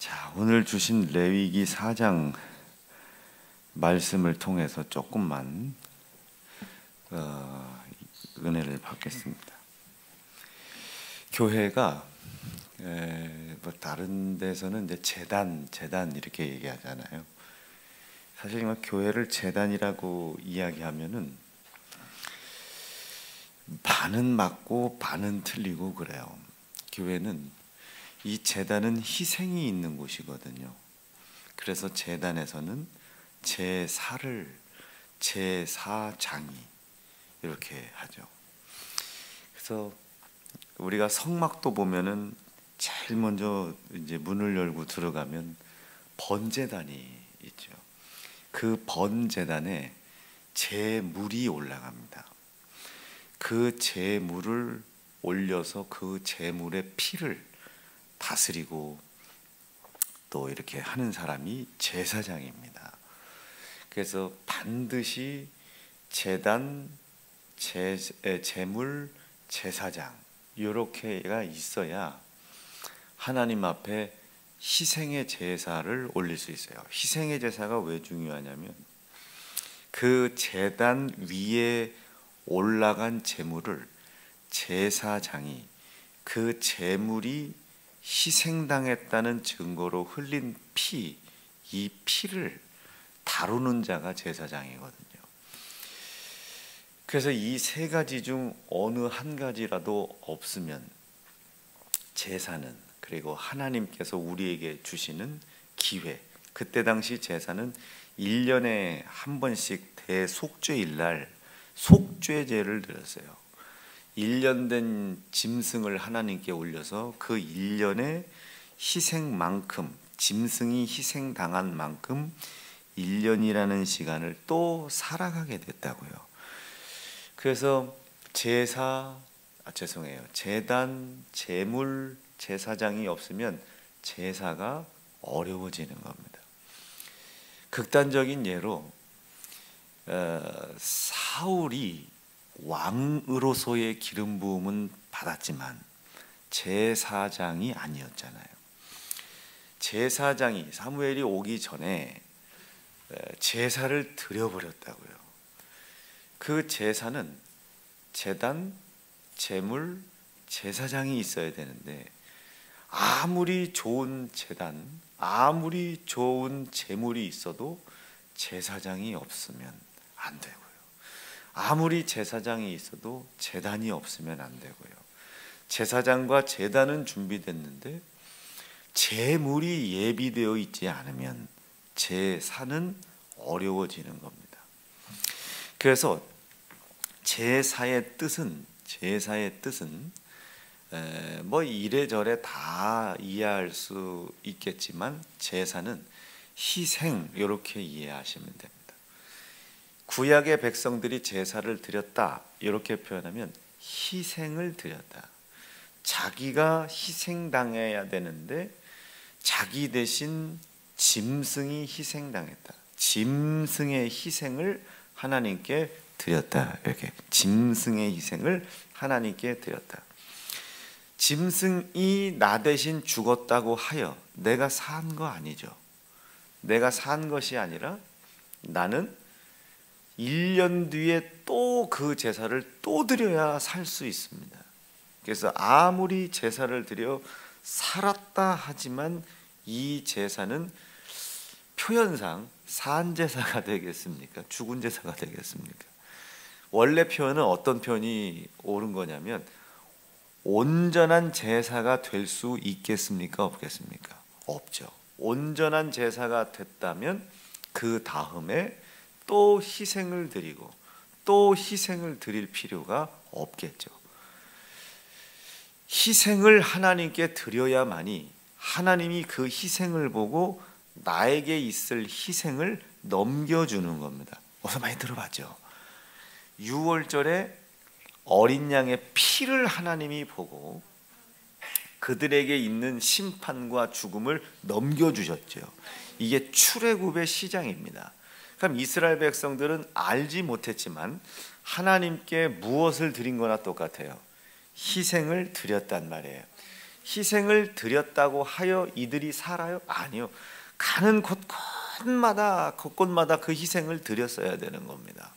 자, 오늘 주신 레위기 4장 말씀을 통해서 조금만 은혜를 받겠습니다. 교회가 뭐 다른 데서는 이제 재단 이렇게 얘기하잖아요. 사실 교회를 재단이라고 이야기하면은 반은 맞고 반은 틀리고 그래요. 교회는 이 제단은 희생이 있는 곳이거든요. 그래서 제단에서는 제사장이 이렇게 하죠. 그래서 우리가 성막도 보면은 제일 먼저 이제 문을 열고 들어가면 번제단이 있죠. 그 번제단에 제물이 올라갑니다. 그 제물을 올려서 그 제물의 피를 다스리고 또 이렇게 하는 사람이 제사장입니다. 그래서 반드시 제단, 제물, 제사장 이렇게가 있어야 하나님 앞에 희생의 제사를 올릴 수 있어요. 희생의 제사가 왜 중요하냐면 그 제단 위에 올라간 제물을 제사장이 그 제물이 희생당했다는 증거로 흘린 피, 이 피를 다루는 자가 제사장이거든요. 그래서 이 세 가지 중 어느 한 가지라도 없으면 제사는, 그리고 하나님께서 우리에게 주시는 기회, 그때 당시 제사는 1년에 한 번씩 대속죄일 날 속죄제를 드렸어요. 1년 된 짐승을 하나님께 올려서 그 1년의 희생만큼, 짐승이 희생당한 만큼 1년이라는 시간을 또 살아가게 됐다고요. 그래서 제단, 제물, 제사장이 없으면 제사가 어려워지는 겁니다. 극단적인 예로 사울이 왕으로서의 기름 부음은 받았지만 제사장이 아니었잖아요. 제사장이 사무엘이 오기 전에 제사를 드려버렸다고요. 그 제사는 제단, 제물, 제사장이 있어야 되는데 아무리 좋은 제단, 아무리 좋은 제물이 있어도 제사장이 없으면 안 되고요. 아무리 제사장이 있어도 제단이 없으면 안 되고요. 제사장과 제단은 준비됐는데 제물이 예비되어 있지 않으면 제사는 어려워지는 겁니다. 그래서 제사의 뜻은 뭐 이래저래 다 이해할 수 있겠지만 제사는 희생, 이렇게 이해하시면 됩니다. 구약의 백성들이 제사를 드렸다 이렇게 표현하면 희생을 드렸다. 자기가 희생당해야 되는데 자기 대신 짐승이 희생당했다. 짐승의 희생을 하나님께 드렸다. 이렇게 짐승의 희생을 하나님께 드렸다. 짐승이 나 대신 죽었다고 하여 내가 산 거 아니죠. 내가 산 것이 아니라 나는 1년 뒤에 또 그 제사를 또 드려야 살 수 있습니다. 그래서 아무리 제사를 드려 살았다 하지만 이 제사는 표현상 산 제사가 되겠습니까? 죽은 제사가 되겠습니까? 원래 표현은 어떤 표현이 옳은 거냐면 온전한 제사가 될 수 있겠습니까? 없겠습니까? 없죠. 온전한 제사가 됐다면 그 다음에 또 희생을 드리고 또 희생을 드릴 필요가 없겠죠. 희생을 하나님께 드려야만이 하나님이 그 희생을 보고 나에게 있을 희생을 넘겨주는 겁니다. 어서 많이 들어봤죠? 6월절에 어린 양의 피를 하나님이 보고 그들에게 있는 심판과 죽음을 넘겨주셨죠. 이게 출애굽의 시작입니다. 그럼 이스라엘 백성들은 알지 못했지만 하나님께 무엇을 드린 거나 똑같아요. 희생을 드렸단 말이에요. 희생을 드렸다고 하여 이들이 살아요? 아니요. 가는 곳곳마다 그 희생을 드렸어야 되는 겁니다.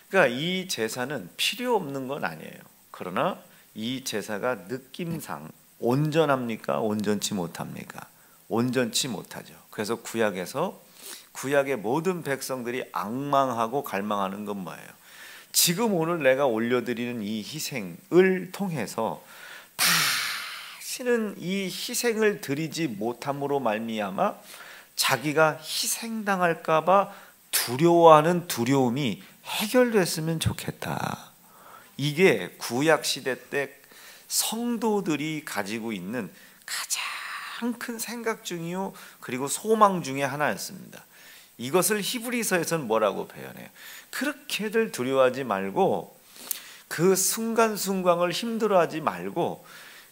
그러니까 이 제사는 필요 없는 건 아니에요. 그러나 이 제사가 느낌상 온전합니까? 온전치 못합니까? 온전치 못하죠. 그래서 구약의 모든 백성들이 앙망하고 갈망하는 건 뭐예요? 지금 오늘 내가 올려드리는 이 희생을 통해서 다시는 이 희생을 드리지 못함으로 말미암아 자기가 희생당할까 봐 두려워하는 두려움이 해결됐으면 좋겠다. 이게 구약 시대 때 성도들이 가지고 있는 가장 큰 생각 중이요 그리고 소망 중에 하나였습니다. 이것을 히브리서에서는 뭐라고 표현해요? 그렇게들 두려워하지 말고 그 순간순간을 힘들어하지 말고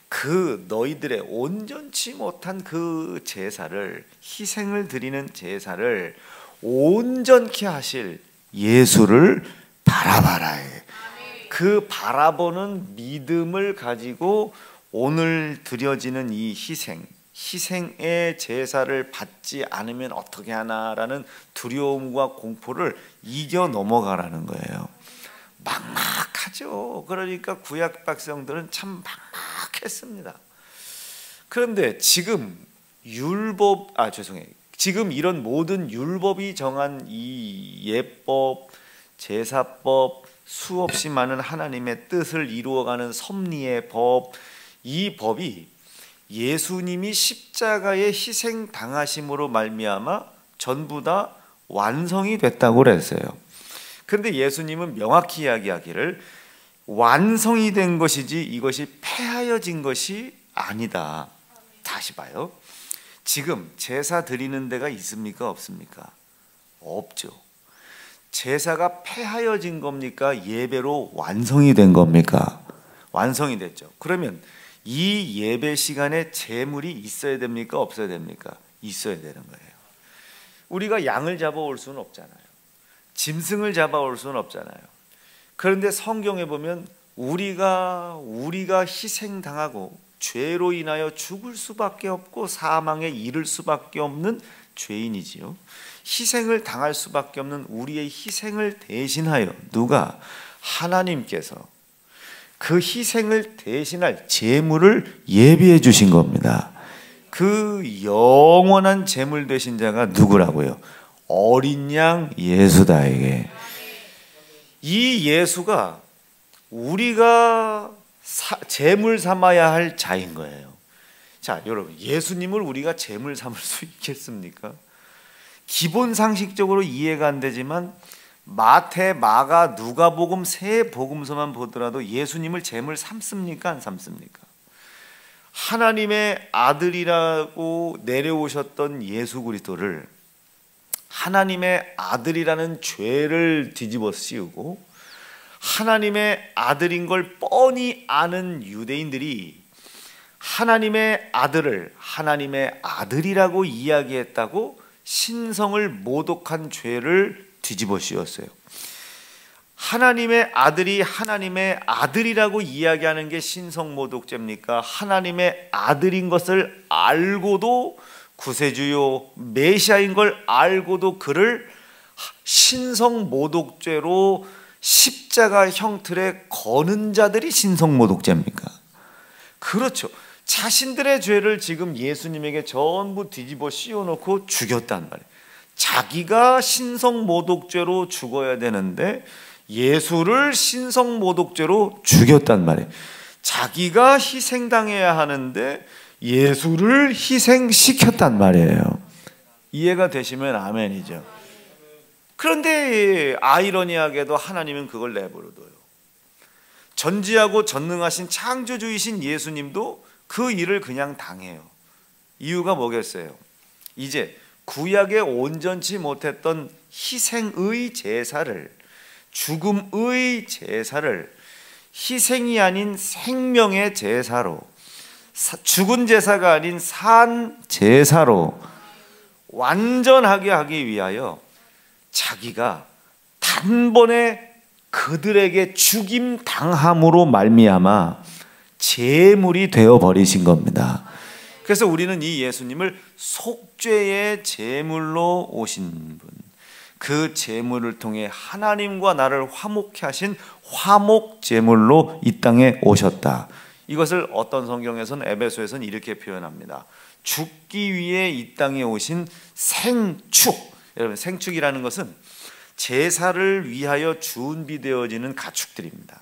그 너희들의 온전치 못한 그 제사를, 희생을 드리는 제사를 온전케 하실 예수를 바라봐라. 그 바라보는 믿음을 가지고 오늘 드려지는 이 희생의 제사를 받지 않으면 어떻게 하나라는 두려움과 공포를 이겨 넘어가라는 거예요. 막막하죠. 그러니까 구약 백성들은 참 막막했습니다. 그런데 지금 지금 이런 모든 율법이 정한 이 예법, 제사법, 수없이 많은 하나님의 뜻을 이루어가는 섭리의 법, 이 법이 예수님이 십자가에 희생 당하심으로 말미암아 전부 다 완성이 됐다고 그랬어요. 그런데 예수님은 명확히 이야기하기를 완성이 된 것이지 이것이 폐하여진 것이 아니다. 다시 봐요. 지금 제사 드리는 데가 있습니까? 없습니까? 없죠. 제사가 폐하여진 겁니까? 예배로 완성이 된 겁니까? 완성이 됐죠. 그러면 이 예배 시간에 제물이 있어야 됩니까? 없어야 됩니까? 있어야 되는 거예요. 우리가 양을 잡아올 수는 없잖아요. 짐승을 잡아올 수는 없잖아요. 그런데 성경에 보면 우리가 희생당하고 죄로 인하여 죽을 수밖에 없고 사망에 이를 수밖에 없는 죄인이지요. 희생을 당할 수밖에 없는 우리의 희생을 대신하여 누가? 하나님께서 그 희생을 대신할 제물을 예비해 주신 겁니다. 그 영원한 제물 되신 자가 누구라고요? 어린 양 예수다에게. 이 예수가 우리가 제물 삼아야 할 자인 거예요. 자, 여러분, 예수님을 우리가 제물 삼을 수 있겠습니까? 기본 상식적으로 이해가 안 되지만 마태, 마가, 누가복음 세 복음서만 보더라도 예수님을 제물 삼습니까? 안 삼습니까? 하나님의 아들이라고 내려오셨던 예수 그리스도를 하나님의 아들이라는 죄를 뒤집어 씌우고 하나님의 아들인 걸 뻔히 아는 유대인들이 하나님의 아들을 하나님의 아들이라고 이야기했다고 신성을 모독한 죄를 뒤집어 씌웠어요. 하나님의 아들이 하나님의 아들이라고 이야기하는 게 신성 모독죄입니까? 하나님의 아들인 것을 알고도 구세주요 메시아인 걸 알고도 그를 신성 모독죄로 십자가 형틀에 거는 자들이 신성 모독죄입니까? 그렇죠. 자신들의 죄를 지금 예수님에게 전부 뒤집어 씌워놓고 죽였단 말이에요. 자기가 신성 모독죄로 죽어야 되는데 예수를 신성 모독죄로 죽였단 말이에요. 자기가 희생당해야 하는데 예수를 희생시켰단 말이에요. 이해가 되시면 아멘이죠. 그런데 아이러니하게도 하나님은 그걸 내버려둬요. 전지하고 전능하신 창조주이신 예수님도 그 일을 그냥 당해요. 이유가 뭐겠어요? 이제 구약에 온전치 못했던 희생의 제사를, 죽음의 제사를 희생이 아닌 생명의 제사로, 죽은 제사가 아닌 산 제사로 완전하게 하기 위하여 자기가 단번에 그들에게 죽임 당함으로 말미암아 제물이 되어 버리신 겁니다. 그래서 우리는 이 예수님을 속죄의 제물로 오신 분, 그 제물을 통해 하나님과 나를 화목케 하신 화목 제물로 이 땅에 오셨다. 이것을 어떤 성경에서는, 에베소에서는 이렇게 표현합니다. 죽기 위해 이 땅에 오신 생축. 여러분, 생축이라는 것은 제사를 위하여 준비되어지는 가축들입니다.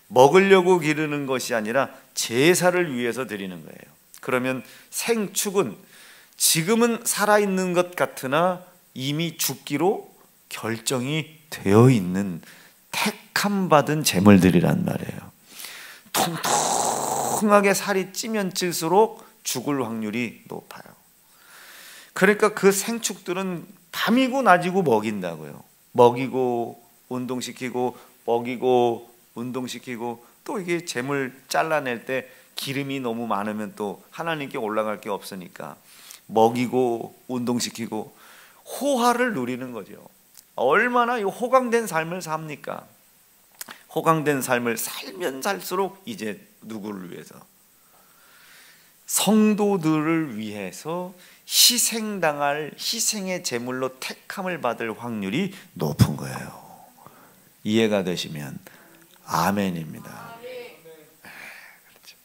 먹으려고 기르는 것이 아니라 제사를 위해서 드리는 거예요. 그러면 생축은 지금은 살아있는 것 같으나 이미 죽기로 결정이 되어 있는 택함 받은 제물들이란 말이에요. 통통하게 살이 찌면 찔수록 죽을 확률이 높아요. 그러니까 그 생축들은 밤이고 낮이고 먹인다고요. 먹이고 운동시키고, 먹이고 운동시키고, 또 이게 재물 잘라낼 때 기름이 너무 많으면 또 하나님께 올라갈 게 없으니까 먹이고 운동시키고 호화를 누리는 거죠. 얼마나 이 호강된 삶을 삽니까? 호강된 삶을 살면 살수록 이제 누구를 위해서? 성도들을 위해서 희생당할 희생의 제물로 택함을 받을 확률이 높은 거예요. 이해가 되시면 아멘입니다. 그렇죠.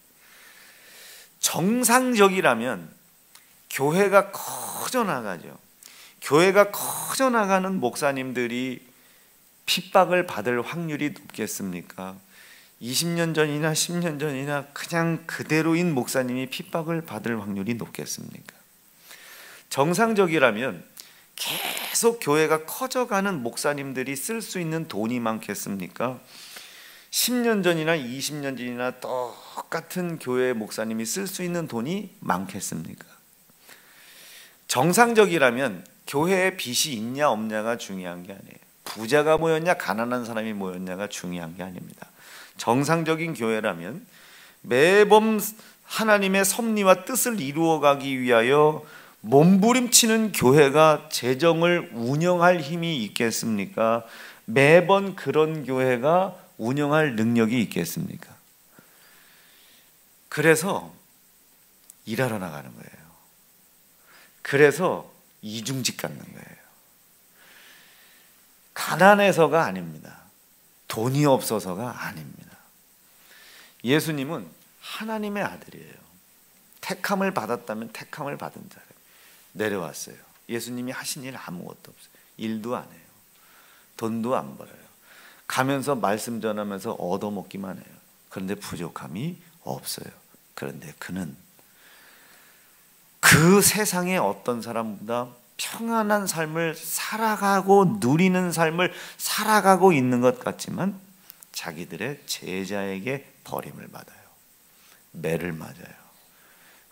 정상적이라면 교회가 커져나가죠. 교회가 커져나가는 목사님들이 핍박을 받을 확률이 높겠습니까? 20년 전이나 10년 전이나 그냥 그대로인 목사님이 핍박을 받을 확률이 높겠습니까? 정상적이라면 계속 교회가 커져가는 목사님들이 쓸 수 있는 돈이 많겠습니까? 10년 전이나 20년 전이나 똑같은 교회 목사님이 쓸 수 있는 돈이 많겠습니까? 정상적이라면 교회에 빚이 있냐 없냐가 중요한 게 아니에요. 부자가 모였냐 가난한 사람이 모였냐가 중요한 게 아닙니다. 정상적인 교회라면 매번 하나님의 섭리와 뜻을 이루어가기 위하여 몸부림치는 교회가 재정을 운영할 힘이 있겠습니까? 매번 그런 교회가 운영할 능력이 있겠습니까? 그래서 일하러 나가는 거예요. 그래서 이중직 갖는 거예요. 가난해서가 아닙니다. 돈이 없어서가 아닙니다. 예수님은 하나님의 아들이에요. 택함을 받았다면 택함을 받은 자예요. 내려왔어요. 예수님이 하신 일 아무것도 없어요. 일도 안 해요. 돈도 안 벌어요. 가면서 말씀 전하면서 얻어먹기만 해요. 그런데 부족함이 없어요. 그런데 그는 그 세상의 어떤 사람보다 평안한 삶을 살아가고 누리는 삶을 살아가고 있는 것 같지만 자기들의 제자에게 버림을 받아요. 매를 맞아요.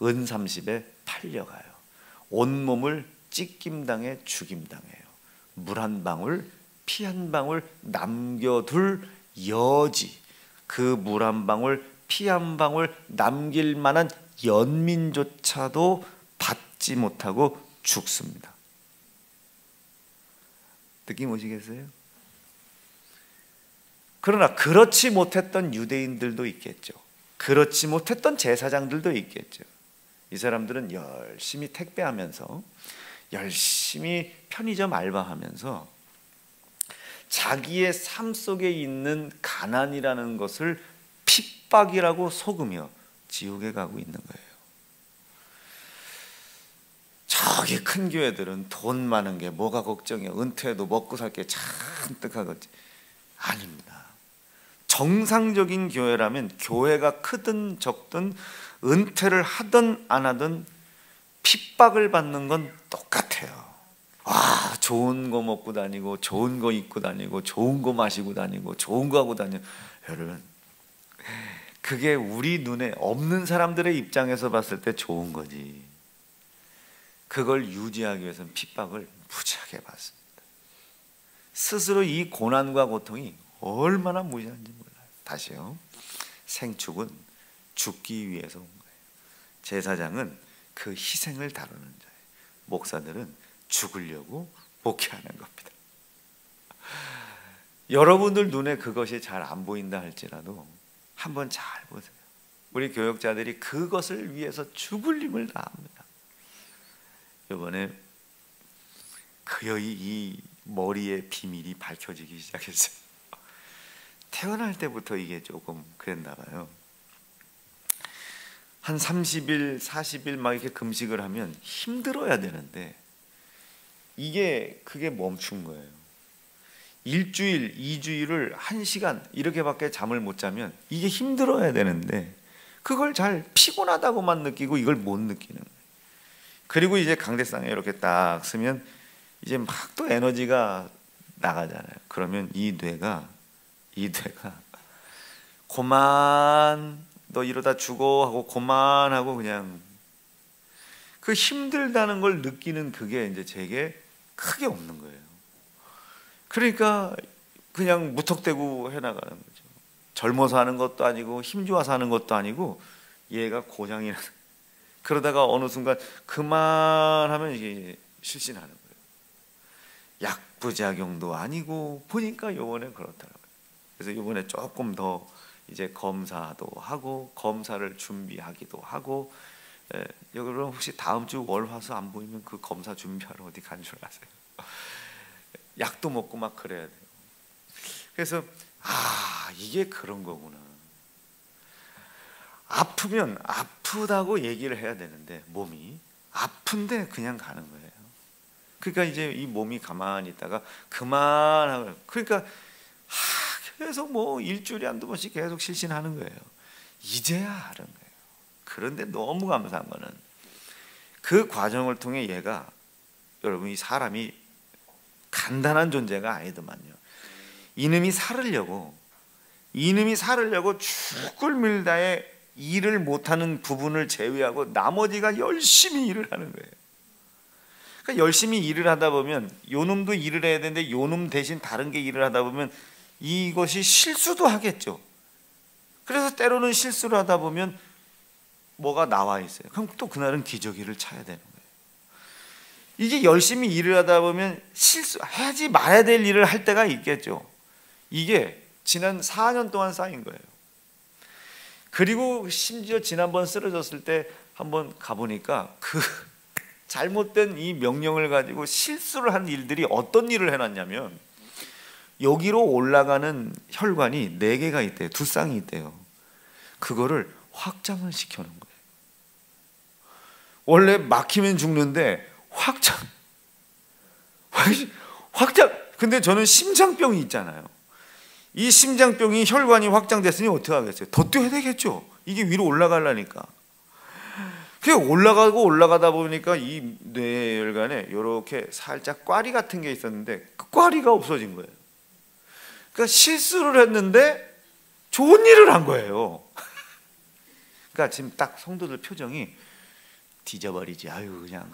은 30에 팔려가요. 온몸을 찢김당해 죽임당해요. 물 한 방울, 피 한 방울 남겨둘 여지, 그 물 한 방울, 피 한 방울 남길 만한 연민조차도 받지 못하고 죽습니다. 느낌 오시겠어요? 그러나 그렇지 못했던 유대인들도 있겠죠. 그렇지 못했던 제사장들도 있겠죠. 이 사람들은 열심히 택배하면서, 열심히 편의점 알바하면서 자기의 삶 속에 있는 가난이라는 것을 핍박이라고 속으며 지옥에 가고 있는 거예요. 저기 큰 교회들은 돈 많은 게 뭐가 걱정이야. 은퇴해도 먹고 살 게 잔뜩 하겠지. 아닙니다. 정상적인 교회라면 교회가 크든 적든 은퇴를 하든 안 하든 핍박을 받는 건 똑같아요. 아, 좋은 거 먹고 다니고 좋은 거 입고 다니고 좋은 거 마시고 다니고 좋은 거 하고 다니고, 여러분 그게 우리 눈에 없는 사람들의 입장에서 봤을 때 좋은 거지. 그걸 유지하기 위해서는 핍박을 무지하게 받습니다. 스스로 이 고난과 고통이 얼마나 무지한지 몰라요. 다시요. 생축은 죽기 위해서 온 거예요. 제사장은 그 희생을 다루는 자예요. 목사들은 죽으려고 목회하는 겁니다. 여러분들 눈에 그것이 잘 안 보인다 할지라도 한번 잘 보세요. 우리 교역자들이 그것을 위해서 죽을 힘을 다합니다. 이번에 그의 이 머리의 비밀이 밝혀지기 시작했어요. 태어날 때부터 이게 조금 그랬나 봐요. 한 30일, 40일 막 이렇게 금식을 하면 힘들어야 되는데 그게 멈춘 거예요. 일주일, 2주일을 1시간 이렇게밖에 잠을 못 자면 이게 힘들어야 되는데 그걸 잘 피곤하다고만 느끼고 이걸 못 느끼는 거예요. 그리고 이제 강대상에 이렇게 딱 쓰면 이제 막 또 에너지가 나가잖아요. 그러면 이 뇌가 고만 너 이러다 죽어 하고 고만하고 그냥 그 힘들다는 걸 느끼는 그게 이제 제게 크게 없는 거예요. 그러니까 그냥 무턱대고 해나가는 거죠. 젊어서 하는 것도 아니고 힘 좋아서 하는 것도 아니고 얘가 고장이 나는. 그러다가 어느 순간 그만하면 이게 실신하는 거예요. 약부작용도 아니고 보니까 요번에 그렇더라고요. 그래서 요번에 조금 더 이제 검사도 하고 검사를 준비하기도 하고. 여러분 혹시 다음 주 월화수 안 보이면 그 검사 준비하러 어디 간 줄 아세요? 약도 먹고 막 그래야 돼요. 그래서 이게 그런 거구나. 아프면 아프다고 얘기를 해야 되는데 몸이 아픈데 그냥 가는 거예요. 그러니까 이제 이 몸이 가만히 있다가 그만하고 그러니까 계속 뭐 일주일에 한두 번씩 계속 실신하는 거예요. 이제야 아는 거예요. 그런데 너무 감사한 거는 그 과정을 통해 얘가 여러분 이 사람이 간단한 존재가 아니더만요. 이놈이 살으려고 죽을 밀다에 일을 못하는 부분을 제외하고 나머지가 열심히 일을 하는 거예요. 그러니까 열심히 일을 하다 보면 요놈도 일을 해야 되는데 요놈 대신 다른 게 일을 하다 보면 이것이 실수도 하겠죠. 그래서 때로는 실수를 하다 보면 뭐가 나와 있어요. 그럼 또 그날은 기저귀를 차야 되는 거예요. 이게 열심히 일을 하다 보면 실수하지 말아야 될 일을 할 때가 있겠죠. 이게 지난 4년 동안 쌓인 거예요. 그리고 심지어 지난번 쓰러졌을 때 한번 가보니까 그 잘못된 이 명령을 가지고 실수를 한 일들이 어떤 일을 해놨냐면 여기로 올라가는 혈관이 4개가 있대요. 2쌍이 있대요. 그거를 확장을 시켜놓은 거예요. 원래 막히면 죽는데 확장. 근데 저는 심장병이 있잖아요. 이 심장병이 혈관이 확장됐으니 어떻게 하겠어요? 더 뛰어야 되겠죠. 이게 위로 올라가려니까. 그게 올라가다 보니까 이 뇌혈관에 이렇게 살짝 꽈리 같은 게 있었는데 그 꽈리가 없어진 거예요. 그러니까 실수를 했는데 좋은 일을 한 거예요. 그러니까 지금 딱 성도들 표정이 뒤져버리지. 아유 그냥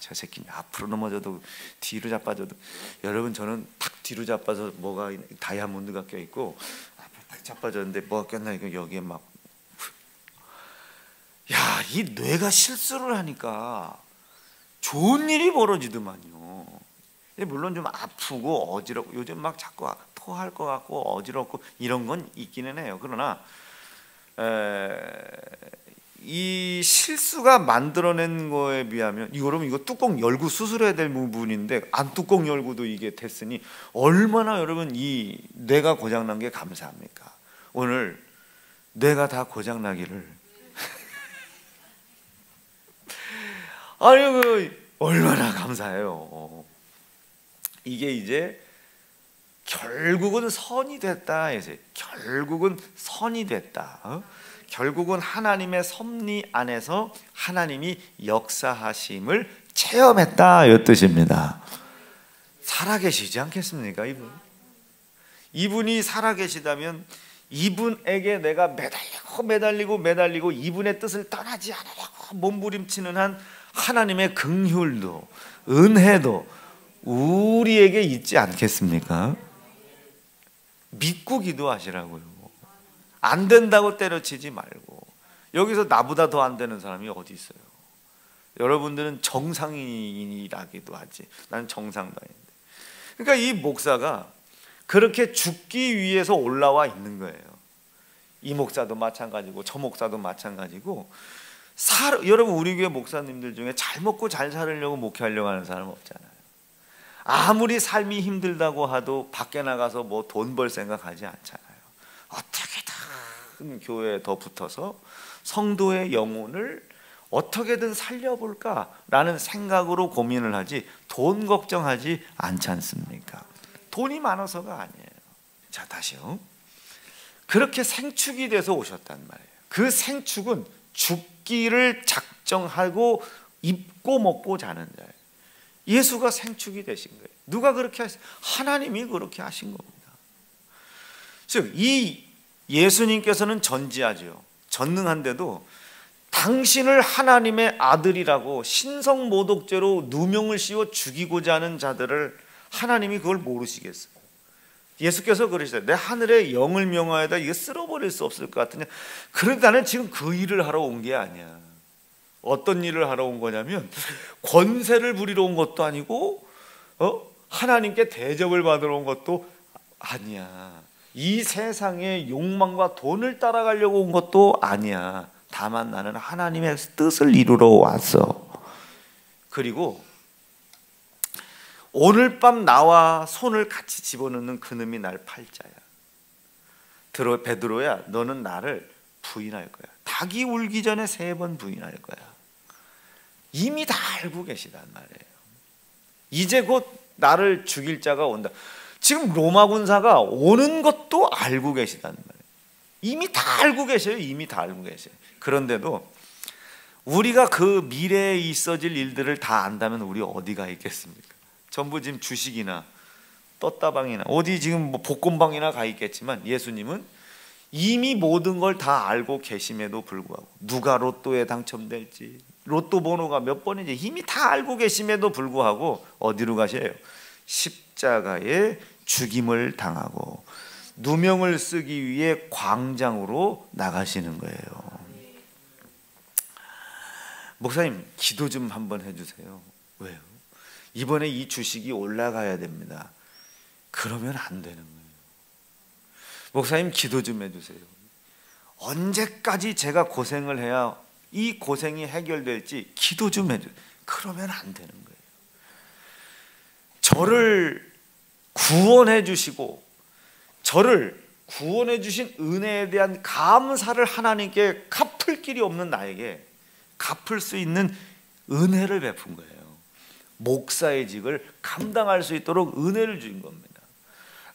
저 새끼 앞으로 넘어져도 뒤로 자빠져도. 여러분 저는 탁 뒤로 자빠져 뭐가 다이아몬드가 껴있고 앞에 딱 자빠졌는데 뭐가 꼈나 이거 여기에 막 이 뇌가 실수를 하니까 좋은 일이 벌어지더만요. 물론 좀 아프고 어지럽고 요즘 막 자꾸 토할 것 같고 어지럽고 이런 건 있기는 해요. 그러나 이 실수가 만들어낸 거에 비하면 여러분 이거 뚜껑 열고 수술해야 될 부분인데 안 뚜껑 열고도 이게 됐으니 얼마나 여러분 이 뇌가 고장난 게 감사합니까? 오늘 뇌가 다 고장나기를 아니 얼마나 감사해요. 이게 이제 결국은 선이 됐다. 결국은 선이 됐다. 결국은 하나님의 섭리 안에서 하나님이 역사하심을 체험했다 이 뜻입니다. 살아계시지 않겠습니까? 이분이 살아계시다면 이분에게 내가 매달리고 이분의 뜻을 떠나지 않으려고 몸부림치는 한 하나님의 긍휼도 은혜도 우리에게 있지 않겠습니까? 믿고 기도하시라고요. 안 된다고 때려치지 말고. 여기서 나보다 더 안 되는 사람이 어디 있어요? 여러분들은 정상인이라기도 하지. 나는 정상도 아닌데. 그러니까 이 목사가 그렇게 죽기 위해서 올라와 있는 거예요. 이 목사도 마찬가지고 저 목사도 마찬가지고 여러분 우리 교회 목사님들 중에 잘 먹고 잘 살으려고 목회하려고 하는 사람 없잖아요. 아무리 삶이 힘들다고 하도 밖에 나가서 뭐 돈 벌 생각하지 않잖아요. 어떻게든 교회에 더 붙어서 성도의 영혼을 어떻게든 살려볼까라는 생각으로 고민을 하지 돈 걱정하지 않지 않습니까? 돈이 많아서가 아니에요. 자, 다시요. 그렇게 생축이 돼서 오셨단 말이에요. 그 생축은 죽기를 작정하고 입고 먹고 자는 자예요. 예수가 생축이 되신 거예요. 누가 그렇게 하셨어요? 하나님이 그렇게 하신 겁니다. 즉, 이 예수님께서는 전지하죠. 전능한데도 당신을 하나님의 아들이라고 신성모독죄로 누명을 씌워 죽이고자 하는 자들을 하나님이 그걸 모르시겠어요? 예수께서 그러시죠. 내 하늘의 영을 명하여다 이거 쓸어버릴 수 없을 것 같으냐. 그런데 나는 지금 그 일을 하러 온 게 아니야. 어떤 일을 하러 온 거냐면 권세를 부리러 온 것도 아니고 하나님께 대접을 받으러 온 것도 아니야. 이 세상의 욕망과 돈을 따라가려고 온 것도 아니야. 다만 나는 하나님의 뜻을 이루러 왔어. 그리고 오늘 밤 나와 손을 같이 집어넣는 그놈이 날 팔자야. 베드로야, 너는 나를 부인할 거야. 닭이 울기 전에 3번 부인할 거야. 이미 다 알고 계시단 말이에요. 이제 곧 나를 죽일 자가 온다. 지금 로마 군사가 오는 것도 알고 계시단 말이에요. 이미 다 알고 계셔요. 이미 다 알고 계셔요. 그런데도 우리가 그 미래에 있어질 일들을 다 안다면 우리 어디가 있겠습니까? 전부 지금 주식이나 떴다방이나 어디 지금 뭐 복권방이나 가 있겠지만 예수님은 이미 모든 걸 다 알고 계심에도 불구하고 누가 로또에 당첨될지 로또 번호가 몇 번인지 이미 다 알고 계심에도 불구하고 어디로 가셔요? 십자가에 죽임을 당하고 누명을 쓰기 위해 광장으로 나가시는 거예요. 목사님 기도 좀 한번 해주세요. 왜요? 이번에 이 주식이 올라가야 됩니다. 그러면 안 되는 거예요. 목사님 기도 좀 해주세요. 언제까지 제가 고생을 해야 이 고생이 해결될지 기도 좀 해주세요. 그러면 안 되는 거예요. 저를 구원해 주시고 저를 구원해 주신 은혜에 대한 감사를 하나님께 갚을 길이 없는 나에게 갚을 수 있는 은혜를 베푼 거예요. 목사의 직을 감당할 수 있도록 은혜를 주신 겁니다.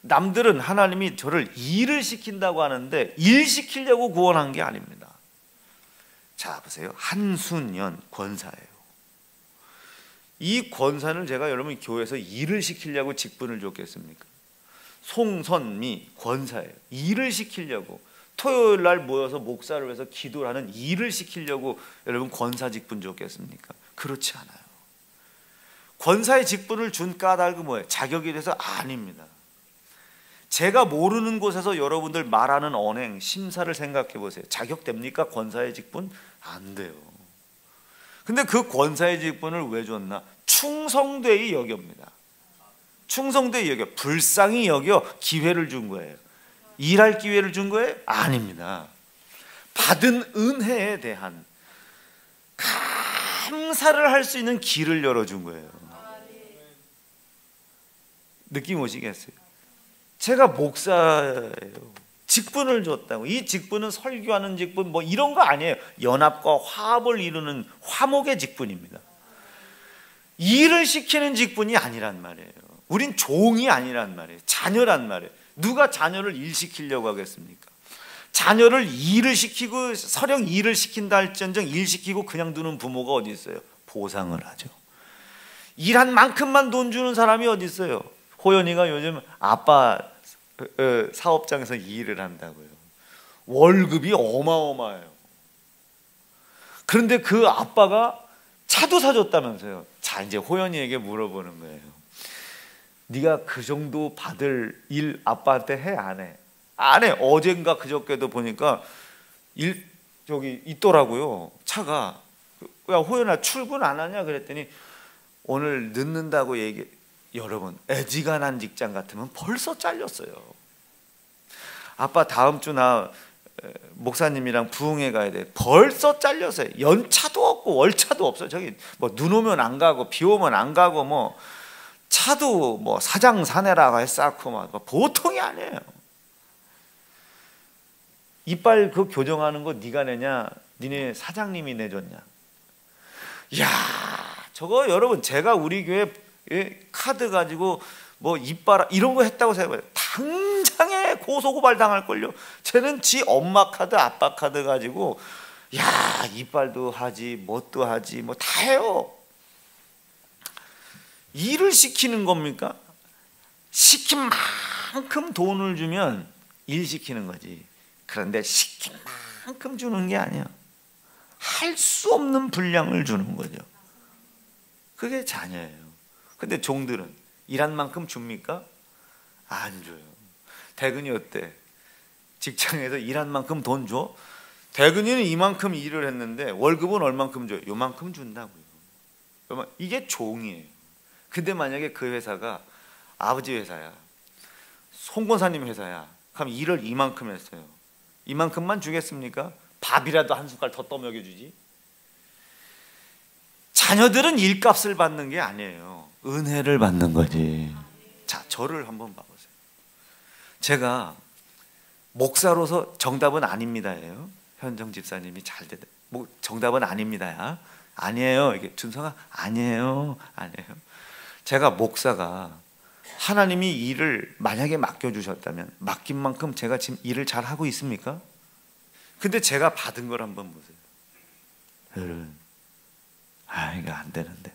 남들은 하나님이 저를 일을 시킨다고 하는데 일 시키려고 구원한 게 아닙니다. 자 보세요. 한순연 권사예요. 이 권사를 제가 여러분 교회에서 일을 시키려고 직분을 줬겠습니까? 송선미 권사예요. 일을 시키려고 토요일 날 모여서 목사를 위해서 기도를 하는 일을 시키려고 여러분 권사 직분 줬겠습니까? 그렇지 않아요. 권사의 직분을 준 까닭은 뭐예요? 자격이 돼서 아닙니다. 제가 모르는 곳에서 여러분들 말하는 언행, 심사를 생각해 보세요. 자격됩니까? 권사의 직분? 안 돼요. 근데 그 권사의 직분을 왜 줬나? 충성되이 여깁니다. 충성되이 여겨, 불쌍히 여겨 기회를 준 거예요. 일할 기회를 준 거예요? 아닙니다. 받은 은혜에 대한 감사를 할 수 있는 길을 열어준 거예요. 느낌 오시겠어요? 제가 목사예요. 직분을 줬다고. 이 직분은 설교하는 직분 뭐 이런 거 아니에요. 연합과 화합을 이루는 화목의 직분입니다. 일을 시키는 직분이 아니란 말이에요. 우린 종이 아니란 말이에요. 자녀란 말이에요. 누가 자녀를 일시키려고 하겠습니까? 자녀를 일을 시키고 설령 일을 시킨다 할지언정 일 시키고 그냥 두는 부모가 어디 있어요? 보상을 하죠. 일한 만큼만 돈 주는 사람이 어디 있어요? 호연이가 요즘 아빠 사업장에서 일을 한다고요. 월급이 어마어마해요. 그런데 그 아빠가 차도 사줬다면서요. 자, 이제 호연이에게 물어보는 거예요. 네가 그 정도 받을 일 아빠한테 해? 안 해? 안 해. 어젠가 그저께도 보니까 저기 있더라고요. 차가. 야 호연아 출근 안 하냐 그랬더니 오늘 늦는다고 여러분 애지간한 직장 같으면 벌써 잘렸어요. 아빠 다음 주 나 목사님이랑 부흥회 가야 돼. 벌써 잘려서 연차도 없고 월차도 없어. 저기 뭐 눈 오면 안 가고 비 오면 안 가고 뭐 차도 뭐 사장 사내라고 했었고 막 보통이 아니에요. 이빨 그 교정하는 거 네가 내냐? 니네 사장님이 내줬냐? 야, 저거 여러분 제가 우리 교회 카드 가지고 뭐 이빨 이런 거 했다고 생각해요. 당장에 고소고발 당할걸요. 쟤는 지 엄마 카드 아빠 카드 가지고 야 이빨도 하지 뭣도 하지 뭐 다 해요. 일을 시키는 겁니까? 시킨 만큼 돈을 주면 일 시키는 거지. 그런데 시킨 만큼 주는 게 아니야. 할 수 없는 분량을 주는 거죠. 그게 자녀예요. 근데 종들은 일한 만큼 줍니까? 안 줘요. 대근이 어때? 직장에서 일한 만큼 돈 줘? 대근이는 이만큼 일을 했는데 월급은 얼만큼 줘요? 요만큼 준다고요. 이게 종이에요. 근데 만약에 그 회사가 아버지 회사야, 송 권사님 회사야, 그럼 일을 이만큼 했어요. 이만큼만 주겠습니까? 밥이라도 한 숟갈 더 떠먹여주지. 자녀들은 일값을 받는 게 아니에요. 은혜를 받는 거지. 자, 저를 한번 봐보세요. 제가 목사로서 정답은 아닙니다예요. 현정 집사님이 잘 되대. 정답은 아닙니다야. 아니에요. 이게 준성아 아니에요. 아니에요. 제가 목사가 하나님이 일을 만약에 맡겨주셨다면 맡긴 만큼 제가 지금 일을 잘 하고 있습니까? 근데 제가 받은 걸 한번 보세요. 여러분, 이거 안 되는데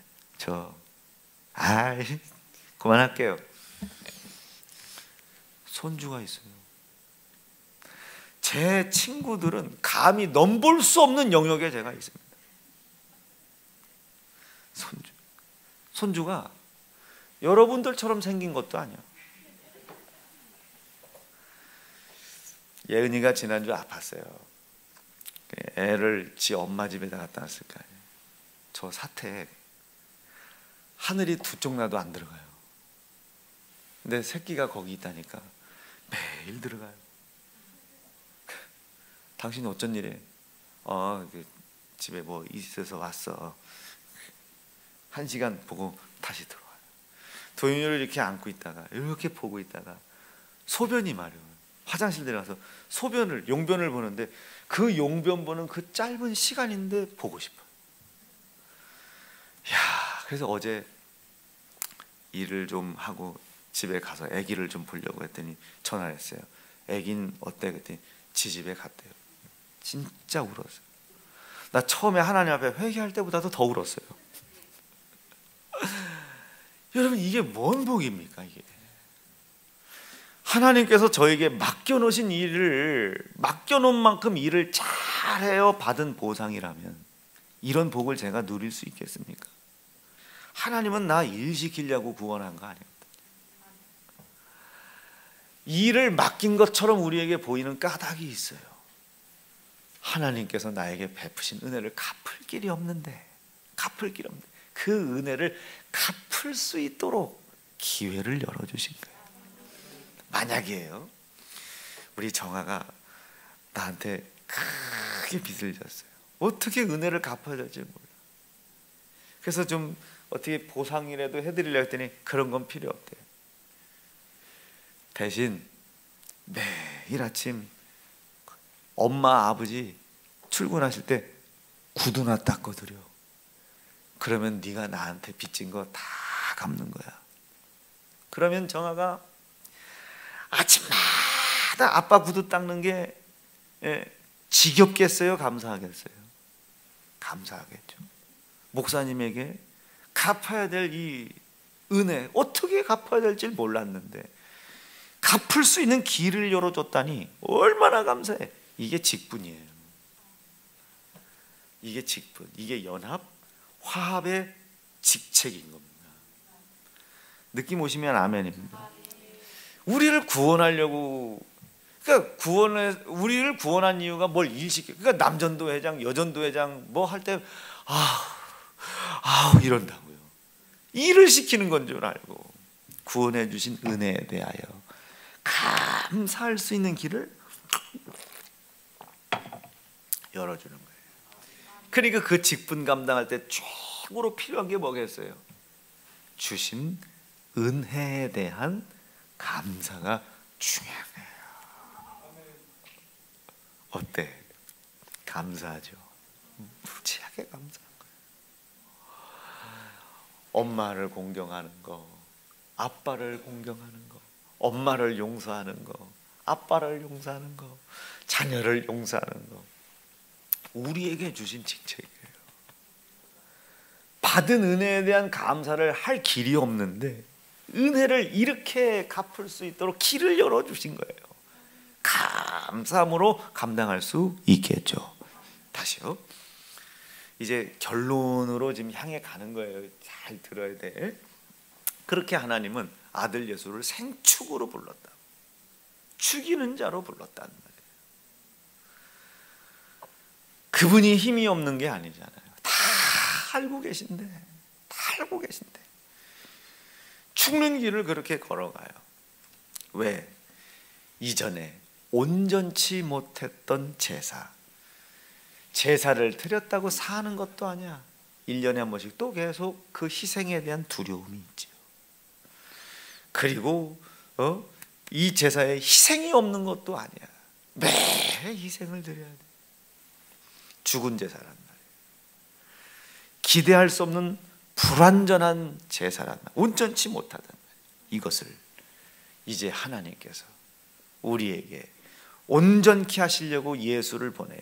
그만할게요. 손주가 있어요. 제 친구들은 감히 넘볼 수 없는 영역에 제가 있습니다. 손주가 여러분들처럼 생긴 것도 아니야. 예은이가 지난주 아팠어요. 애를 지 엄마 집에다 갖다 놨을 거 아니에요. 저 사택 하늘이 두 쪽 나도 안 들어가요. 근데 새끼가 거기 있다니까 매일 들어가요. 당신 어쩐 일이에요? 집에 뭐 있어서 왔어. 1시간 보고 다시 들어와요. 도윤이를 이렇게 안고 있다가 이렇게 보고 있다가 소변이 마려워요. 화장실 들어가서 용변을 보는데 그 용변 보는 그 짧은 시간인데 보고 싶어요. 그래서 어제 일을 좀 하고 집에 가서 아기를 좀 보려고 했더니 전화를 했어요. 아기는 어때? 그랬더니 지 집에 갔대요. 진짜 울었어요. 나 처음에 하나님 앞에 회개할 때보다도 더 울었어요. 여러분, 이게 뭔 복입니까? 이게 하나님께서 저에게 맡겨놓으신 일을 맡겨놓은 만큼 일을 잘해요 받은 보상이라면 이런 복을 제가 누릴 수 있겠습니까? 하나님은 나 일 시키려고 구원한 거 아닙니다. 일을 맡긴 것처럼 우리에게 보이는 까닭이 있어요. 하나님께서 나에게 베푸신 은혜를 갚을 길이 없는데 그 은혜를 갚을 수 있도록 기회를 열어주신 거예요. 만약이에요. 우리 정아가 나한테 크게 빚을 졌어요. 어떻게 은혜를 갚아야 될지 몰라. 그래서 좀 어떻게 보상이라도 해드리려고 했더니 그런 건 필요 없대요. 대신 매일 아침 엄마 아버지 출근하실 때 구두 하나 닦아드려. 그러면 네가 나한테 빚진 거 다 갚는 거야. 그러면 정아가 아침마다 아빠 구두 닦는 게 지겹겠어요? 감사하겠어요? 감사하겠죠. 목사님에게 갚아야 될 이 은혜 어떻게 갚아야 될지 몰랐는데 갚을 수 있는 길을 열어줬다니 얼마나 감사해. 이게 직분이에요. 이게 직분, 이게 연합, 화합의 직책인 겁니다. 느낌 오시면 아멘입니다. 우리를 구원하려고, 그러니까 우리를 구원한 이유가 뭘 일시켜. 그러니까 남전도 회장, 여전도 회장 뭐 할 때 이런다고요. 일을 시키는 건 줄 알고 구원해 주신 은혜에 대하여 감사할 수 있는 길을 열어주는 거예요. 그러니까 그 직분 감당할 때 최고로 필요한 게 뭐겠어요? 주신 은혜에 대한 감사가 중요한 거예요. 어때? 감사하죠. 무지하게 감사한 거예요. 엄마를 공경하는 거, 아빠를 공경하는 거, 엄마를 용서하는 거, 아빠를 용서하는 거, 자녀를 용서하는 거, 우리에게 주신 직책이에요. 받은 은혜에 대한 감사를 할 길이 없는데 은혜를 이렇게 갚을 수 있도록 길을 열어주신 거예요. 감사함으로 감당할 수 있겠죠. 다시요. 이제 결론으로 지금 향해 가는 거예요. 잘 들어야 돼. 그렇게 하나님은 아들 예수를 생축으로 불렀다. 죽이는 자로 불렀다는 말이에요. 그분이 힘이 없는 게 아니잖아요. 다 알고 계신데, 죽는 길을 그렇게 걸어가요. 왜? 이전에 온전치 못했던 제사를 드렸다고 사는 것도 아니야. 1년에 한 번씩 또 계속 그 희생에 대한 두려움이 있죠. 그리고 이 제사에 희생이 없는 것도 아니야. 매 희생을 드려야 돼. 죽은 제사란 말이에요. 기대할 수 없는 불완전한 제사란 말이에요. 온전치 못하단 말이에요. 이것을 이제 하나님께서 우리에게 온전케 하시려고 예수를 보내요.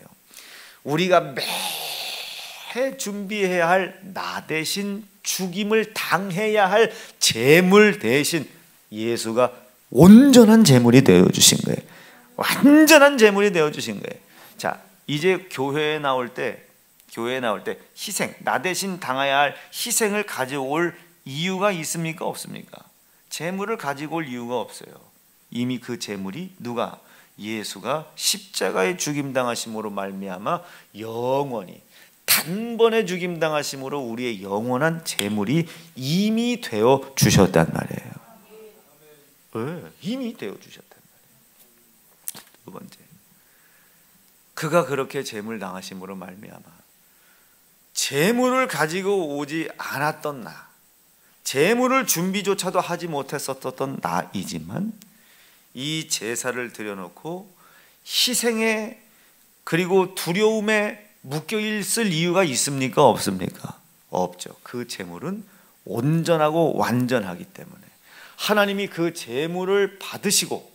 우리가 매해 준비해야 할 나 대신 죽임을 당해야 할 제물 대신 예수가 온전한 제물이 되어주신 거예요. 완전한 제물이 되어주신 거예요. 자, 이제 교회에 나올 때 희생, 나 대신 당해야 할 희생을 가져올 이유가 있습니까? 없습니까? 제물을 가지고 올 이유가 없어요. 이미 그 제물이 누가? 예수가 십자가에 죽임당하심으로 말미암아 영원히 단번에 죽임당하심으로 우리의 영원한 제물이 이미 되어 주셨단 말이에요. 네, 이미 되어 주셨단 말이에요. 두 번째, 그가 그렇게 제물 당하심으로 말미암아 제물을 가지고 오지 않았던 나, 제물을 준비조차도 하지 못했었던 나이지만 이 제사를 드려놓고 희생에 그리고 두려움에 묶여 있을 이유가 있습니까? 없습니까? 없죠. 그 제물은 온전하고 완전하기 때문에 하나님이 그 제물을 받으시고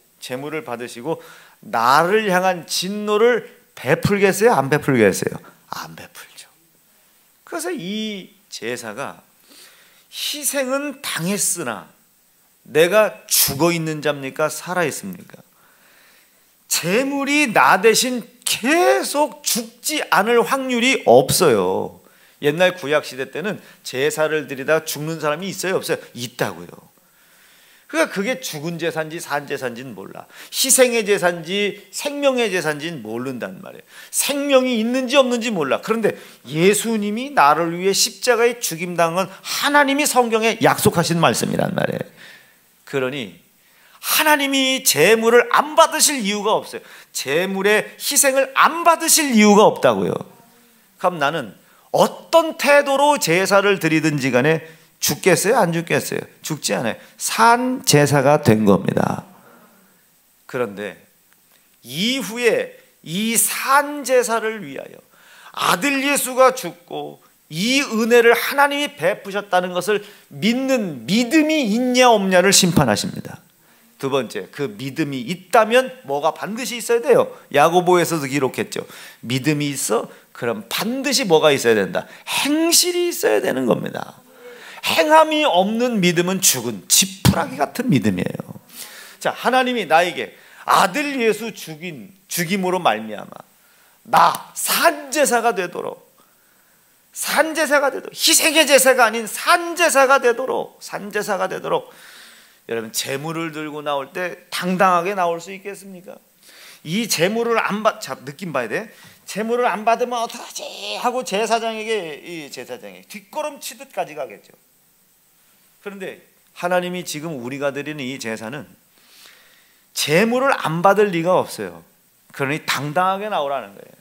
나를 향한 진노를 베풀겠어요? 안 베풀겠어요? 안 베풀죠. 그래서 이 제사가 희생은 당했으나 내가 죽어 있는 자입니까? 살아 있습니까? 제물이 나 대신 계속 죽지 않을 확률이 없어요. 옛날 구약 시대 때는 제사를 드리다 죽는 사람이 있어요? 없어요? 있다고요. 그러니까 그게 죽은 제사인지 산 제사인지는 몰라. 희생의 제사인지 생명의 제사인지는 모른단 말이에요. 생명이 있는지 없는지 몰라. 그런데 예수님이 나를 위해 십자가에 죽임당한 하나님이 성경에 약속하신 말씀이란 말이에요. 그러니 하나님이 제물을 안 받으실 이유가 없어요. 제물의 희생을 안 받으실 이유가 없다고요. 그럼 나는 어떤 태도로 제사를 드리든지 간에 죽겠어요? 안 죽겠어요? 죽지 않아요. 산 제사가 된 겁니다. 그런데 이후에 이 산 제사를 위하여 아들 예수가 죽고 이 은혜를 하나님이 베푸셨다는 것을 믿는 믿음이 있냐 없냐를 심판하십니다. 두 번째, 그 믿음이 있다면 뭐가 반드시 있어야 돼요? 야고보에서도 기록했죠. 믿음이 있어? 그럼 반드시 뭐가 있어야 된다? 행실이 있어야 되는 겁니다. 행함이 없는 믿음은 죽은 지푸라기 같은 믿음이에요. 자, 하나님이 나에게 아들 예수 죽임으로 말미암아 나 산제사가 되도록 희생의 제사가 아닌 산제사가 되도록 여러분, 제물을 들고 나올 때 당당하게 나올 수 있겠습니까? 이 제물을 안 느낌 봐야 돼. 제물을 안 받으면 어떡하지 하고 제사장에게 뒷걸음치듯까지 가겠죠. 그런데 하나님이 지금 우리가 드리는 이 제사는 제물을 안 받을 리가 없어요. 그러니 당당하게 나오라는 거예요.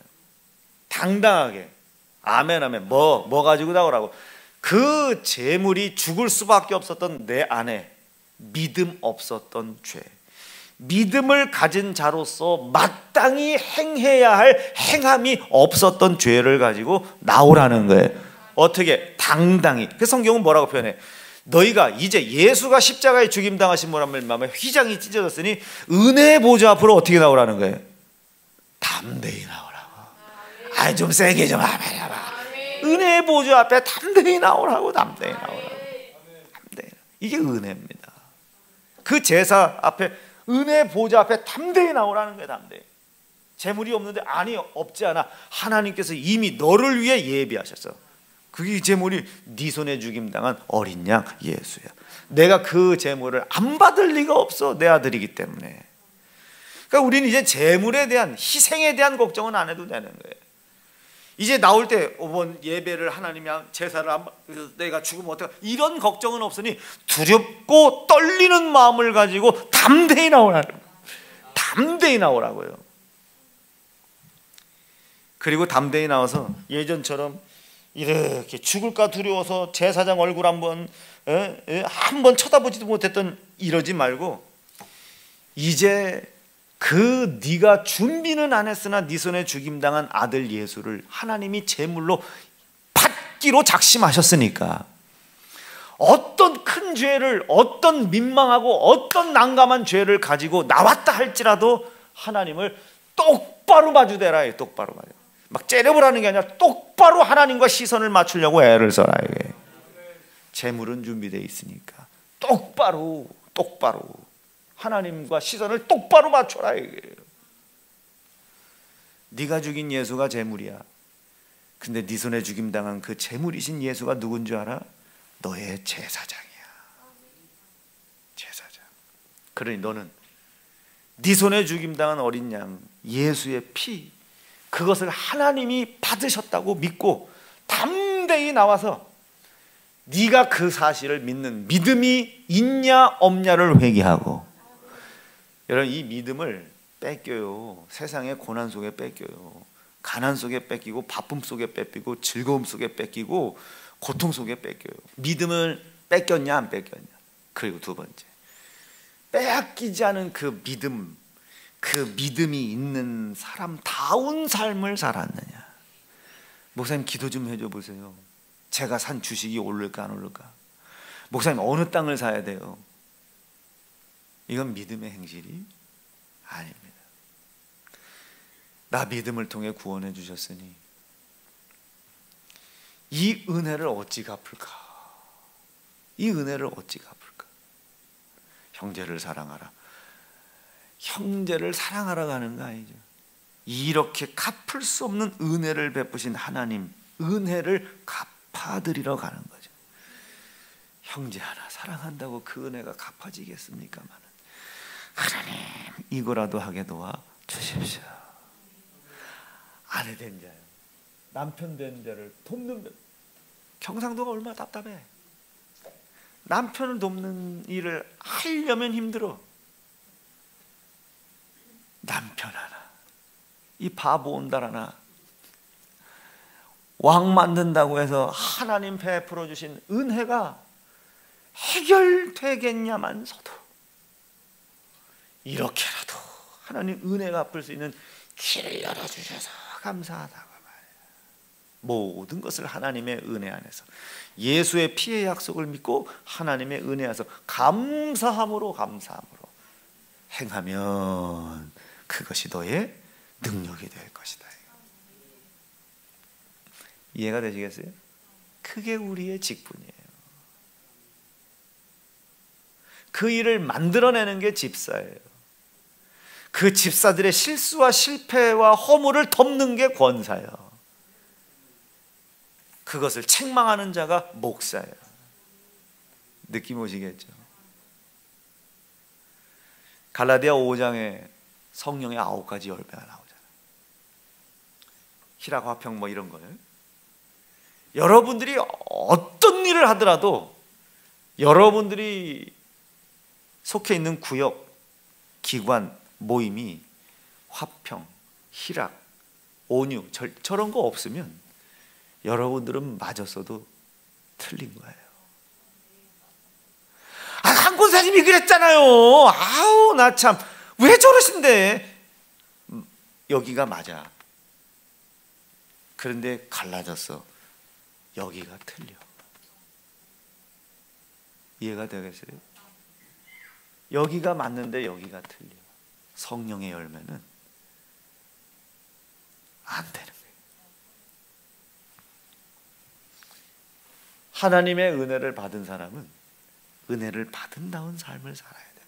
당당하게 아멘 아멘 뭐 가지고 나오라고. 그 재물이 죽을 수밖에 없었던 내 안에 믿음 없었던 죄, 믿음을 가진 자로서 마땅히 행해야 할 행함이 없었던 죄를 가지고 나오라는 거예요. 어떻게? 당당히. 그 성경은 뭐라고 표현해? 너희가 이제 예수가 십자가에 죽임당하신 분을 마음에 휘장이 찢어졌으니 은혜의 보좌 앞으로 어떻게 나오라는 거예요? 담대히 나오라고. 아이 좀 세게 좀 해봐. 은혜의 보좌 앞에 담대히 나오라고. 담대히 나오라고. 담대히. 이게 은혜입니다. 그 제사 앞에 은혜의 보좌 앞에 담대히 나오라는 거예요. 담대히. 재물이 없는데 아니 없지 않아. 하나님께서 이미 너를 위해 예비하셨어. 그게 재물이 네 손에 죽임당한 어린 양 예수야. 내가 그 재물을 안 받을 리가 없어. 내 아들이기 때문에. 그러니까 우리는 이제 재물에 대한 희생에 대한 걱정은 안 해도 되는 거예요. 이제 나올 때 이번 예배를 하나님이 제사를 내가 죽으면 어떡하 이런 걱정은 없으니 두렵고 떨리는 마음을 가지고 담대히 나오라고. 담대히 나오라고요. 그리고 담대히 나와서 예전처럼 이렇게 죽을까 두려워서 제사장 얼굴 한번 쳐다보지도 못했던 이러지 말고 이제 그 네가 준비는 안 했으나 네 손에 죽임당한 아들 예수를 하나님이 제물로 받기로 작심하셨으니까 어떤 큰 죄를 어떤 민망하고 어떤 난감한 죄를 가지고 나왔다 할지라도 하나님을 똑바로 마주대라. 똑바로 마주. 막 째려보라는 게 아니라 똑바로 하나님과 시선을 맞추려고 애를 써라. 이게 재물은 준비되어 있으니까 똑바로 하나님과 시선을 똑바로 맞춰라. 이게 네가 죽인 예수가 재물이야. 근데 네 손에 죽임당한 그 재물이신 예수가 누군 줄 알아? 너의 제사장이야. 제사장. 그러니 너는 네 손에 죽임당한 어린 양 예수의 피, 그것을 하나님이 받으셨다고 믿고 담대히 나와서 네가 그 사실을 믿는 믿음이 있냐 없냐를 회개하고. 여러분 이 믿음을 뺏겨요. 세상의 고난 속에 뺏겨요. 가난 속에 뺏기고 바쁨 속에 뺏기고 즐거움 속에 뺏기고 고통 속에 뺏겨요. 믿음을 뺏겼냐 안 뺏겼냐. 그리고 두 번째, 빼앗기지 않은 그 믿음, 그 믿음이 있는 사람다운 삶을 살았느냐. 목사님 기도 좀 해줘 보세요. 제가 산 주식이 오를까 안 오를까. 목사님 어느 땅을 사야 돼요. 이건 믿음의 행실이 아닙니다. 나 믿음을 통해 구원해 주셨으니 이 은혜를 어찌 갚을까. 이 은혜를 어찌 갚을까. 형제를 사랑하라. 형제를 사랑하라고 하는 거 아니죠. 이렇게 갚을 수 없는 은혜를 베푸신 하나님, 은혜를 갚아드리러 가는 거죠. 형제 하나 사랑한다고 그 은혜가 갚아지겠습니까만, 하나님 이거라도 하게 도와 주십시오. 아내 된 자요, 남편 된 자를 돕는. 경상도가 얼마나 답답해. 남편을 돕는 일을 하려면 힘들어. 남편 하나, 이 바보 온달 하나 왕 만든다고 해서 하나님 베풀어 주신 은혜가 해결되겠냐만서도 이렇게라도 하나님 은혜 갚을 수 있는 길을 열어주셔서 감사하다고 말해요. 모든 것을 하나님의 은혜 안에서 예수의 피의 약속을 믿고 하나님의 은혜 안에서 감사함으로 행하면 그것이 너의 능력이 될 것이다. 이해가 되시겠어요? 그게 우리의 직분이에요. 그 일을 만들어내는 게 집사예요. 그 집사들의 실수와 실패와 허물을 덮는 게 권사예요. 그것을 책망하는 자가 목사예요. 느낌 오시겠죠? 갈라디아 5장에 성령의 9가지 열매가 나오잖아요. 희락, 화평 뭐 이런 거예요. 여러분들이 어떤 일을 하더라도 여러분들이 속해 있는 구역, 기관, 모임이 화평, 희락, 온유, 저런 거 없으면 여러분들은 맞았어도 틀린 거예요. 한권사님이 그랬잖아요. 아우 나 참 왜 저러신데. 여기가 맞아. 그런데 갈라졌어. 여기가 틀려. 이해가 되겠어요? 여기가 맞는데 여기가 틀려. 성령의 열매는 안 되는 거예요. 하나님의 은혜를 받은 사람은 은혜를 받은다운 삶을 살아야 돼.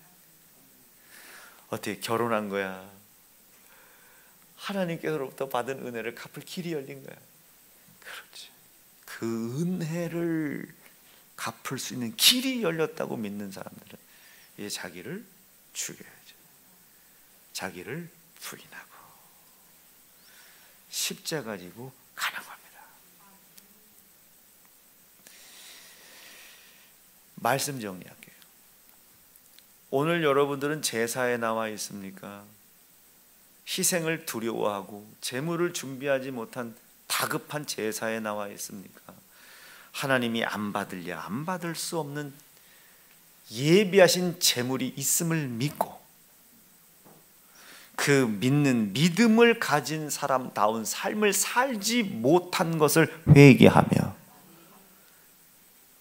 어떻게 결혼한 거야? 하나님께서로부터 받은 은혜를 갚을 길이 열린 거야. 그렇지. 그 은혜를 갚을 수 있는 길이 열렸다고 믿는 사람들은 이제 자기를 죽여야죠. 자기를 부인하고 십자가 지고 가는 겁니다. 말씀 정리할게요. 오늘 여러분들은 제사에 나와 있습니까? 희생을 두려워하고 제물을 준비하지 못한 다급한 제사에 나와 있습니까? 하나님이 안 받으려 안 받을 수 없는 예비하신 제물이 있음을 믿고 그 믿는 믿음을 가진 사람다운 삶을 살지 못한 것을 회개하며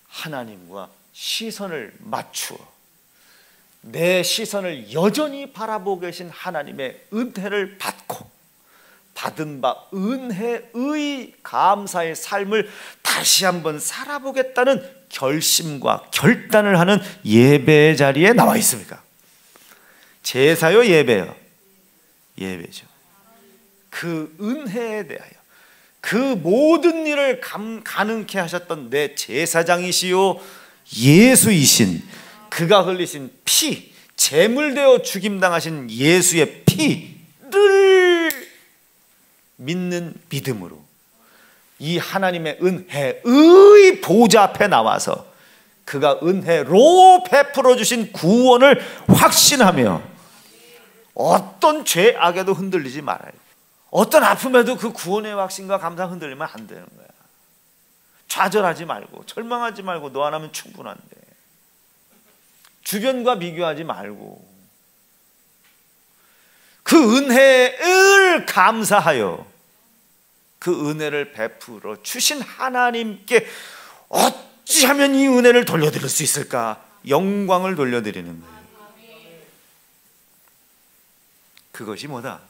하나님과 시선을 맞추어 내 시선을 여전히 바라보고 계신 하나님의 은혜를 받고 받은 바 은혜의 감사의 삶을 다시 한번 살아보겠다는 결심과 결단을 하는 예배의 자리에 나와 있습니까? 제사요, 예배요? 예배죠. 그 은혜에 대하여 그 모든 일을 가능케 하셨던 내 제사장이시요 예수이신 그가 흘리신 피, 제물되어 죽임당하신 예수의 피를 믿는 믿음으로 이 하나님의 은혜의 보좌 앞에 나와서 그가 은혜로 베풀어 주신 구원을 확신하며 어떤 죄악에도 흔들리지 말아요. 어떤 아픔에도 그 구원의 확신과 감사 흔들리면 안 되는 거야. 좌절하지 말고 절망하지 말고 너 하나면 충분한데 주변과 비교하지 말고 그 은혜를 감사하여 그 은혜를 베풀어 주신 하나님께 어찌하면 이 은혜를 돌려드릴 수 있을까? 영광을 돌려드리는 거예요. 그것이 뭐다?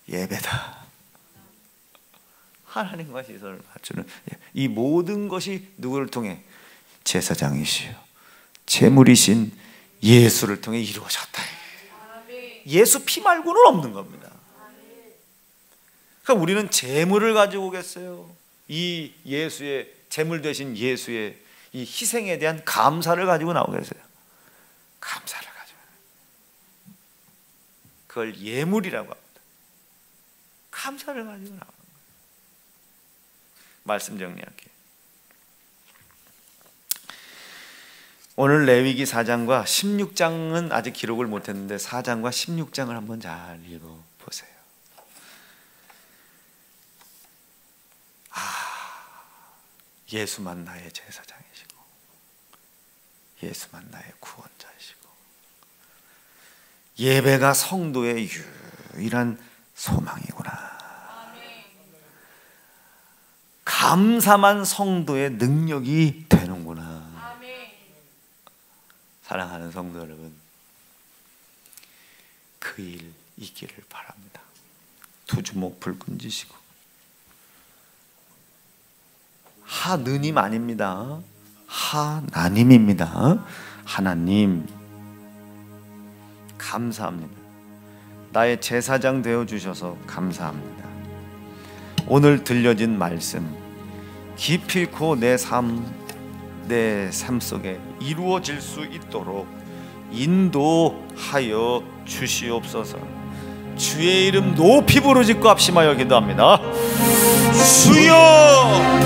예배다. 하나님과 시선을 맞추는 이 모든 것이 누구를 통해? 제사장이시요 제물이신 예수를 통해 이루어졌다. 예수 피 말고는 없는 겁니다. 그러니까 우리는 제물을 가지고 오겠어요. 이 예수의 제물 되신 예수의 이 희생에 대한 감사를 가지고 나오겠어요. 감사를 가지고. 그걸 예물이라고 합니다. 감사를 가지고 나오는 거예요. 말씀 정리할게요. 오늘 레위기 4장과 16장은 아직 기록을 못했는데 4장과 16장을 한번 잘 읽어보세요. 예수만 나의 제사장이시고 예수만 나의 구원자이시고 예배가 성도의 유일한 소망이구나. 감사만 성도의 능력이 되는구나. 사랑하는 성도 여러분, 그 일 있기를 바랍니다. 두 주먹 불끈 쥐시고 하느님 아닙니다. 하나님입니다. 하나님 감사합니다. 나의 제사장 되어주셔서 감사합니다. 오늘 들려진 말씀 기필코 내 삶 속에 이루어질 수 있도록 인도하여 주시옵소서. 주의 이름 높이 부르짖고 합심하여 기도합니다. 주여